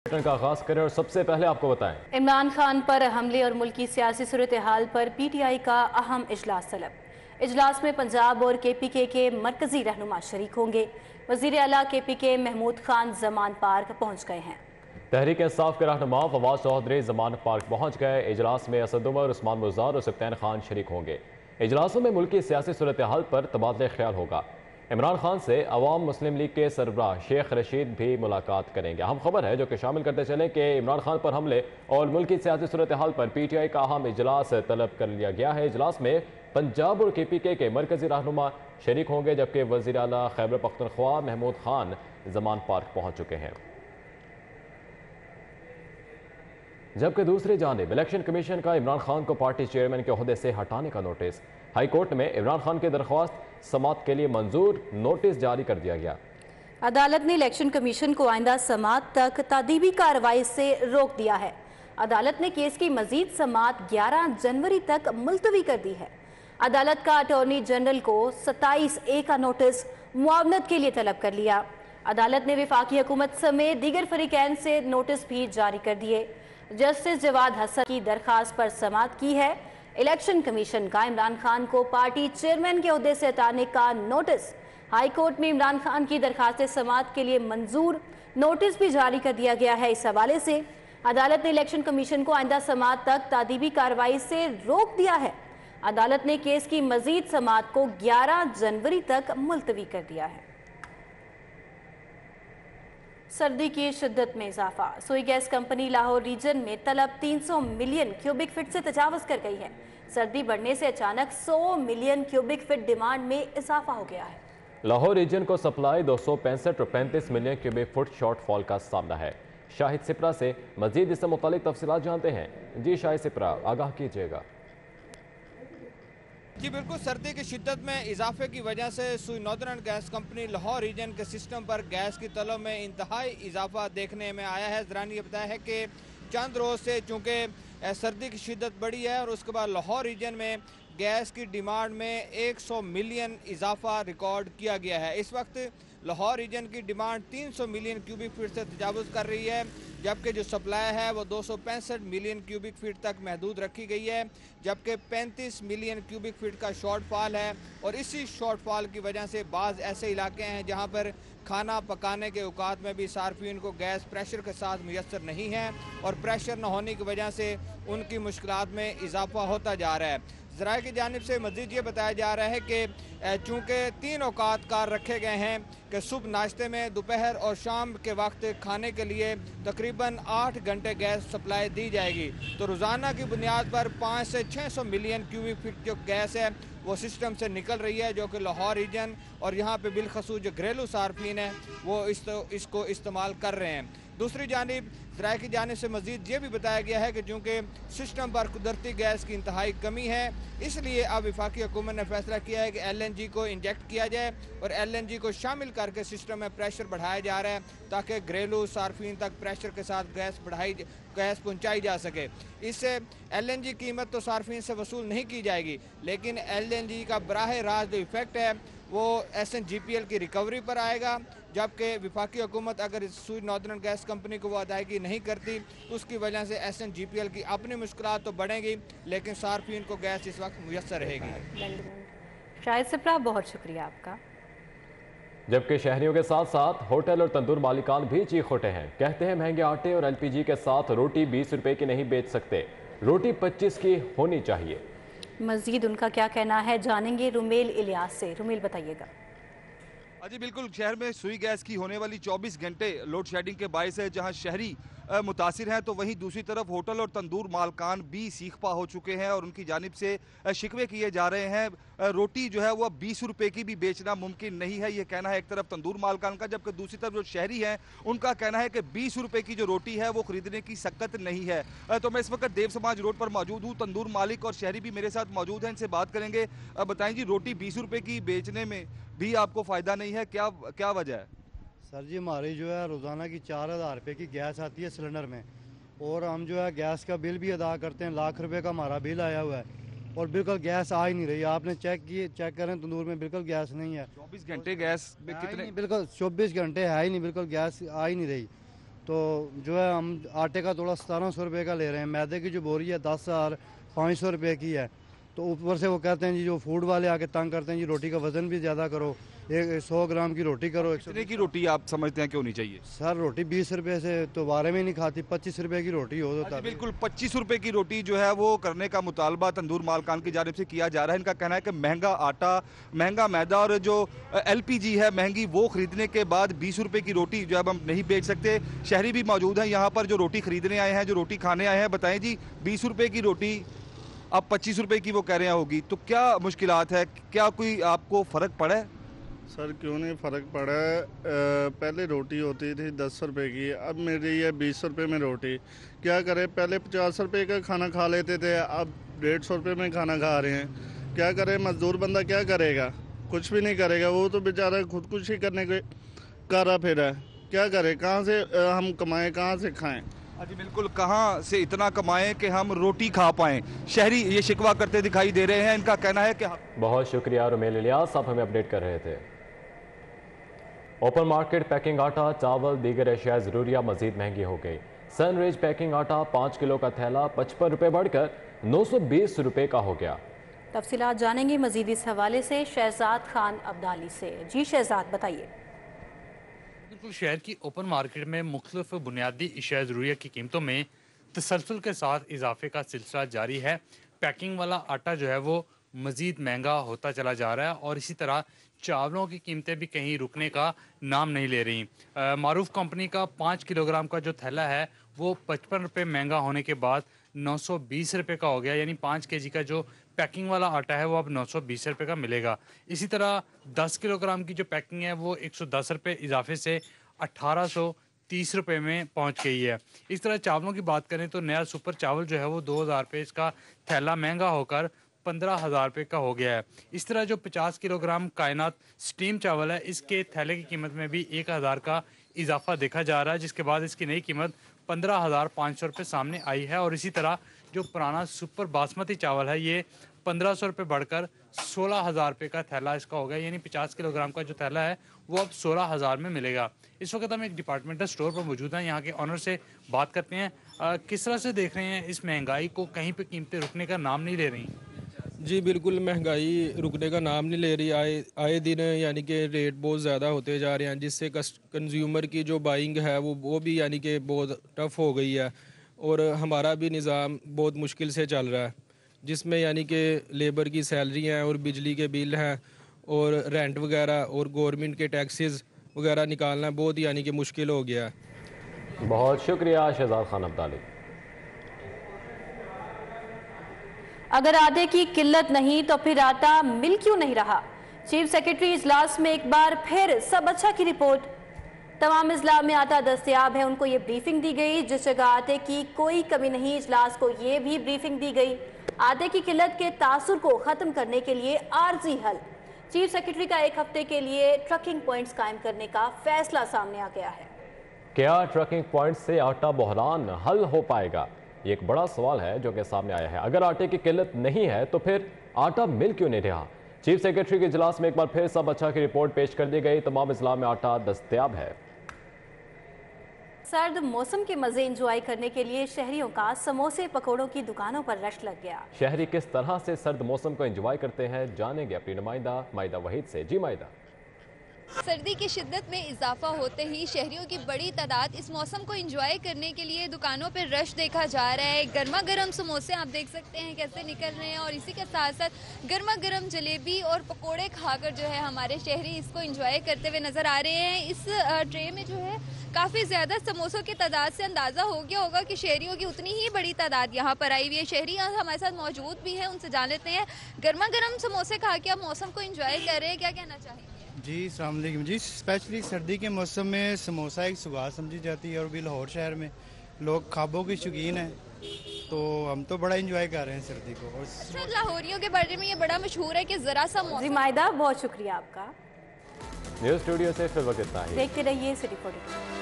Bulletin का आगाज करें और सबसे पहले आपको बताएं। इमरान खान पर हमले और मुल्क की सियासी सूरत हाल पर पीटीआई का अहम इजलास तलब। इजलास में पंजाब और केपीके के मरकजी रहनुमा शरीक होंगे। वजीर आला केपीके महमूद खान जमान पार्क पहुंच गए हैं। तहरीक इंसाफ के रहनुमा फवाद चौधरी जमान पार्क पहुंच गए। इजलास में असद उमर, उस्मान मुजार और सफ्तान खान शरीक होंगे। इजलासों में मुल्क की सियासी सूरत हाल पर तबादले ख्याल होगा। इमरान खान से अवाम मुस्लिम लीग के सरबराह शेख रशीद भी मुलाकात करेंगे। अहम खबर है जो कि शामिल करते चले कि इमरान खान पर हमले और मुल्क की सियासी सूरत हाल पर पीटीआई का अहम इजलास तलब कर लिया गया है। इजलास में पंजाब और केपीके के मरकजी रहनुमा शरीक होंगे, जबकि वज़ीर आला खैबर पख्तूनख्वा महमूद खान जमान पार्क पहुंच चुके हैं। जबकि दूसरी जानिब इलेक्शन कमीशन का इमरान खान को पार्टी चेयरमैन के ओहदे से हटाने का नोटिस। हाई कोर्ट में इमरान खान की दरख्वास्त समाअत के लिए मंजूर, नोटिस जारी कर दिया गया। अदालत ने इलेक्शन कमीशन को आइंदा समाअत तक तादीबी कार्रवाई से रोक दिया है। अदालत ने केस की मजीद समाअत 11 जनवरी तक मुलतवी कर दी है। अदालत का अटॉर्नी जनरल को 27A का नोटिस मुआवनत के लिए तलब कर लिया। अदालत ने वफाकी हुकूमत समेत दीगर फरीकैन से नोटिस भी जारी कर दिए। जस्टिस जवाद हसन की दरखास्त पर समाअत की है। इलेक्शन कमीशन का इमरान खान को पार्टी चेयरमैन के ओहदे से हटाने का नोटिस। हाई कोर्ट में इमरान खान की दरखास्त समाअत के लिए मंजूर, नोटिस भी जारी कर दिया गया है। इस हवाले से अदालत ने इलेक्शन कमीशन को आइंदा समाअत तक तादीबी कार्रवाई से रोक दिया है। अदालत ने केस की मजीद समाअत को 11 जनवरी तक मुलतवी कर दिया है। सर्दी की शिद्दत में इजाफा। सोई गैस कंपनी लाहौर रीजन में तलब 300 मिलियन क्यूबिक फीट से तजावज़ कर गई है। सर्दी बढ़ने से अचानक 100 मिलियन क्यूबिक फीट डिमांड में इजाफा हो गया है। लाहौर रीजन को सप्लाई 265 और 35 मिलियन क्यूबिक फुट शॉर्टफॉल का सामना है। शाहिद सिपरा से मजीद इससे मुतालिक तफसीलात जानते हैं। जी शाहिद सिपरा, आगाह कीजिएगा। जी बिल्कुल, सर्दी की शिद्दत में इजाफे की वजह से Sui northern gas company Lahore region के सिस्टम पर गैस की तलब में इंतहाई इजाफा देखने में आया है। ज़रा ये बताया है कि चंद रोज़ से चूँकि सर्दी की शिद्दत बढ़ी है और उसके बाद लाहौर रीजन में गैस की डिमांड में 100 मिलियन इजाफा रिकॉर्ड किया गया है। इस वक्त लाहौर रीजन की डिमांड 300 मिलियन क्यूबिक फीट से तजावुज़ कर रही है, जबकि जो सप्लाई है वो 265 मिलियन क्यूबिक फीट तक महदूद रखी गई है, जबकि 35 मिलियन क्यूबिक फीट का शॉर्टफॉल है। और इसी शॉर्टफॉल की वजह से बाज़ ऐसे इलाके हैं जहां पर खाना पकाने के औकात में भी सार्फिन को गैस प्रेशर के साथ मुयस्सर नहीं है और प्रेशर न होने की वजह से उनकी मुश्किलात में इजाफा होता जा रहा है। ज़राए की जानिब से मज़ीद ये बताया जा रहा है कि चूँकि 3 औकात कार रखे गए हैं कि सुबह नाश्ते में, दोपहर और शाम के वक्त खाने के लिए तकरीबन 8 घंटे गैस सप्लाई दी जाएगी। तो रोज़ाना की बुनियाद पर 500 से 600 मिलियन क्यूबिक फीट जो गैस है वो सिस्टम से निकल रही है, जो कि लाहौर रीजन और यहाँ पे बिलखसूस जो घरेलू सार्फिन है वो इसको इस्तेमाल कर रहे हैं। दूसरी जानिब ज़राए की जानिब से मज़ीद ये भी बताया गया है कि चूँकि सिस्टम पर कुदरती गैस की इंतहाई कमी है, इसलिए अब वफाकी हुकूमत ने फैसला किया है कि LNG को इंजेक्ट किया जाए और LNG को शामिल करके सिस्टम में प्रेशर बढ़ाया जा रहा है ताकि घरेलू सार्फिन तक प्रेशर के साथ गैस पहुँचाई जा सके। इससे LNG कीमत तो सार्फिन से वसूल नहीं की जाएगी, लेकिन LNG का बराह रास्त जो इफ़ेक्ट है वो SNGPL की रिकवरी पर आएगा, जबकि वफाकी हुकूमत अगर सुई नॉर्दर्न गैस कंपनी को वो अदायगी नहीं करती तो उसकी वजह से SNGPL की अपनी मुश्किलात तो बढ़ेंगी, लेकिन सार्फिन को गैस इस वक्त मुयस्सर रहेगी। शाहिद सिपरा, बहुत शुक्रिया आपका। जबकि शहरियों के साथ साथ होटल और तंदूर मालिकान भी चीख उठे हैं। कहते हैं महंगे आटे और LPG के साथ रोटी 20 रुपए की नहीं बेच सकते, रोटी 25 की होनी चाहिए। मजीद उनका क्या कहना है जानेंगे रुमेल इलियास से। रुमेल, बताइएगा। जी बिल्कुल, शहर में सुई गैस की होने वाली 24 घंटे लोड शेडिंग के बायस है, जहां शहरी मुतासिर हैं, तो वहीं दूसरी तरफ होटल और तंदूर मालकान भी सीखपा हो चुके हैं और उनकी जानिब से शिकवे किए जा रहे हैं। रोटी जो है वो 20 रुपए की भी बेचना मुमकिन नहीं है, ये कहना है एक तरफ तंदूर मालकान का, जबकि दूसरी तरफ जो शहरी हैं उनका कहना है कि 20 रुपए की जो रोटी है वो खरीदने की सक्कत नहीं है। तो मैं इस वक्त देव समाज रोड पर मौजूद हूँ, तंदूर मालिक और शहरी भी मेरे साथ मौजूद हैं, इनसे बात करेंगे। बताएं जी, रोटी 20 रुपए की बेचने में भी आपको फ़ायदा नहीं है, क्या वजह है? सर जी, हमारी जो है रोज़ाना की 4000 रुपये की गैस आती है सिलेंडर में, और हम जो है गैस का बिल भी अदा करते हैं। लाख रुपए का हमारा बिल आया हुआ है और बिल्कुल गैस आ ही नहीं रही। आपने चेक करें तंदूर में बिल्कुल गैस नहीं है। 24 घंटे गैस में कितने? बिल्कुल 24 घंटे है ही नहीं, बिल्कुल गैस आ ही नहीं रही। तो जो है हम आटे का तोड़ा 1700 रुपये का ले रहे हैं, मैदे की जो बोरी है 10,500 रुपये की है। तो ऊपर से वो कहते हैं जी, जो फूड वाले आके तंग करते हैं जी, रोटी का वज़न भी ज़्यादा करो, 100 ग्राम की रोटी करो। कितने की रोटी आप समझते हैं कि होनी चाहिए? सर रोटी 20 रुपये से तो बारे में नहीं खाती, 25 रुपये की रोटी हो तो बिल्कुल 25 रुपए की रोटी जो है वो करने का मुतालबा तंदूर मालकान की जानिब से किया जा रहा है। इनका कहना है कि महंगा आटा, महंगा मैदा और जो LPG है महंगी, वो खरीदने के बाद 20 रुपए की रोटी जो है हम नहीं बेच सकते। शहरी भी मौजूद हैं यहाँ पर जो रोटी खरीदने आए हैं, जो रोटी खाने आए हैं। बताएं जी, 20 रुपए की रोटी अब 25 रुपए की वो कह रहे हैं होगी, तो क्या मुश्किलात है? क्या कोई आपको फ़र्क पड़ा है? सर क्यों नहीं फ़र्क पड़ा है। पहले रोटी होती थी 10 रुपए की, अब मेरी है 20 रुपए में रोटी। क्या करें, पहले 50 रुपए का खाना खा लेते थे, अब 150 रुपए में खाना खा रहे हैं। क्या करें, मजदूर बंदा क्या करेगा? कुछ भी नहीं करेगा, वो तो बेचारा खुदकुशी करने के कर रहा फिर है। क्या करें, कहाँ से हम कमाएं, कहाँ से खाएं? जी बिल्कुल, कहाँ से इतना कमाएं कि हम रोटी खा पाएं। शहरी ये शिकवा करते दिखाई दे रहे हैं। इनका कहना है कि बहुत शुक्रिया रुमेल इलियास, आप हमें अपडेट कर रहे थे। ओपन मार्केट पैकिंग आटा, चावल, दीगर अशिया ज़रूरिया मजीद महंगी हो गई। सनरेज पैकिंग आटा 5 किलो का थैला 55 रुपये बढ़कर 920 रुपये का हो गया। तफसीलात जानेंगे मजीद इस हवाले से शहजाद खान अब्दाली से। जी शहजाद, बताइए। बिल्कुल, शहर की ओपन मार्केट में मुख्तलिफ बुनियादी अशिया ज़रूरिया की कीमतों में तसलसल के साथ इजाफे का सिलसिला जारी है। पैकिंग वाला आटा जो है वो मज़ीद महंगा होता चला जा रहा है और इसी तरह चावलों की कीमतें भी कहीं रुकने का नाम नहीं ले रही। मारूफ कंपनी का 5 किलोग्राम का जो थैला है वो 55 रुपये महंगा होने के बाद 920 रुपये का हो गया, यानी 5 केजी का जो पैकिंग वाला आटा है वो अब 920 रुपये का मिलेगा। इसी तरह 10 किलोग्राम की जो पैकिंग है वो 110 रुपये इजाफे से 1830 रुपये में पहुंच गई है। इस तरह चावलों की बात करें तो नया सुपर चावल जो है वो 2000 रुपये इसका थैला महंगा होकर 15,000 रुपये का हो गया है। इस तरह जो 50 किलोग्राम कायनात स्टीम चावल है, इसके थैले की कीमत में भी 1000 का इजाफा देखा जा रहा है, जिसके बाद इसकी नई कीमत 15,500 रुपये सामने आई है। और इसी तरह जो पुराना सुपर बासमती चावल है ये 1500 रुपये बढ़कर 16,000 रुपये का थैला इसका हो गया, यानी 50 किलोग्राम का जो थैला है वो अब 16,000 में मिलेगा। इस वक्त हम एक डिपार्टमेंटल स्टोर पर मौजूद हैं, यहाँ के ऑनर से बात करते हैं। किस तरह से देख रहे हैं इस महंगाई को? कहीं पे कीमतें रुकने का नाम नहीं ले रही। जी बिल्कुल, महंगाई रुकने का नाम नहीं ले रही। आए दिन यानी कि रेट बहुत ज़्यादा होते जा रहे हैं, जिससे कंज्यूमर की जो बाइंग है वो भी यानी कि बहुत टफ हो गई है और हमारा भी निज़ाम बहुत मुश्किल से चल रहा है, जिसमें यानी कि लेबर की सैलरी हैं और बिजली के बिल हैं और रेंट वगैरह और गवर्नमेंट के टैक्सेस वगैरह निकालना बहुत यानी कि मुश्किल हो गया है। बहुत शुक्रिया शहजाद खान अब्दाली। अगर आटे की किल्लत नहीं तो फिर आटा मिल क्यों नहीं रहा? चीफ सेक्रेटरी इजलास में एक बार फिर सब अच्छा की रिपोर्ट। तमाम इजलास में आटा दस्तयाब है, उनको ये ब्रीफिंग दी गई। जिस जगह आटे की कोई कमी नहीं, इजलास को ये भी ब्रीफिंग दी गई। आटे की किल्लत के तासुर को खत्म करने के लिए आर्जी हल। चीफ सेक्रेटरी का 1 हफ्ते के लिए ट्रकिंग पॉइंट्स कायम करने का फैसला सामने आ गया है। क्या ट्रकिंग पॉइंट से आटा बहरान हल हो पाएगा? ये एक बड़ा सवाल है जो कि सामने आया है। अगर आटे की किल्लत नहीं है तो फिर आटा मिल क्यों नहीं रहा? चीफ सेक्रेटरी के इजलास में एक बार फिर सब अच्छा की रिपोर्ट पेश कर दी गई। तमाम इजलास में आटा दस्तयाब है। सर्द मौसम के मजे एंजॉय करने के लिए शहरियों का समोसे पकौड़ों की दुकानों पर रश लग गया। शहरी किस तरह से सर्द मौसम को एंजॉय करते हैं जानेंगे अपनी नुमाइंदा माइदा वहीद से। जी माइदा। सर्दी की शिद्दत में इजाफा होते ही शहरियों की बड़ी तादाद इस मौसम को एंजॉय करने के लिए दुकानों पर रश देखा जा रहा है। गर्मा गर्म समोसे आप देख सकते हैं कैसे निकल रहे हैं और इसी के साथ साथ गर्मा गर्म जलेबी और पकोड़े खाकर जो है हमारे शहरी इसको एंजॉय करते हुए नजर आ रहे हैं। इस ट्रे में जो है काफ़ी ज़्यादा समोसों की तादाद से अंदाज़ा हो गया होगा कि शहरियों की उतनी ही बड़ी तादाद यहाँ पर आई हुई है। शहरी यहाँ हमारे साथ मौजूद भी हैं, उनसे जान लेते हैं। गर्मा गर्म समोसे खा के आप मौसम को एंजॉय कर रहे हैं, क्या कहना चाहेंगे? जी अस्सलाम वालेकुम जी। स्पेशली सर्दी के मौसम में समोसा एक सुगार समझी जाती है और भी लाहौर शहर में लोग खाबों के शौकीन हैं, तो हम तो बड़ा एंजॉय कर रहे हैं सर्दी को। और अच्छा, लाहौरियों के बारे में ये बड़ा मशहूर है कि ज़रा सा मौसम। जी माइदा, बहुत शुक्रिया आपका। न्यूज़ स्टूडियो से फिर वक्त इतना ही। देखते रहिए सिटी 42।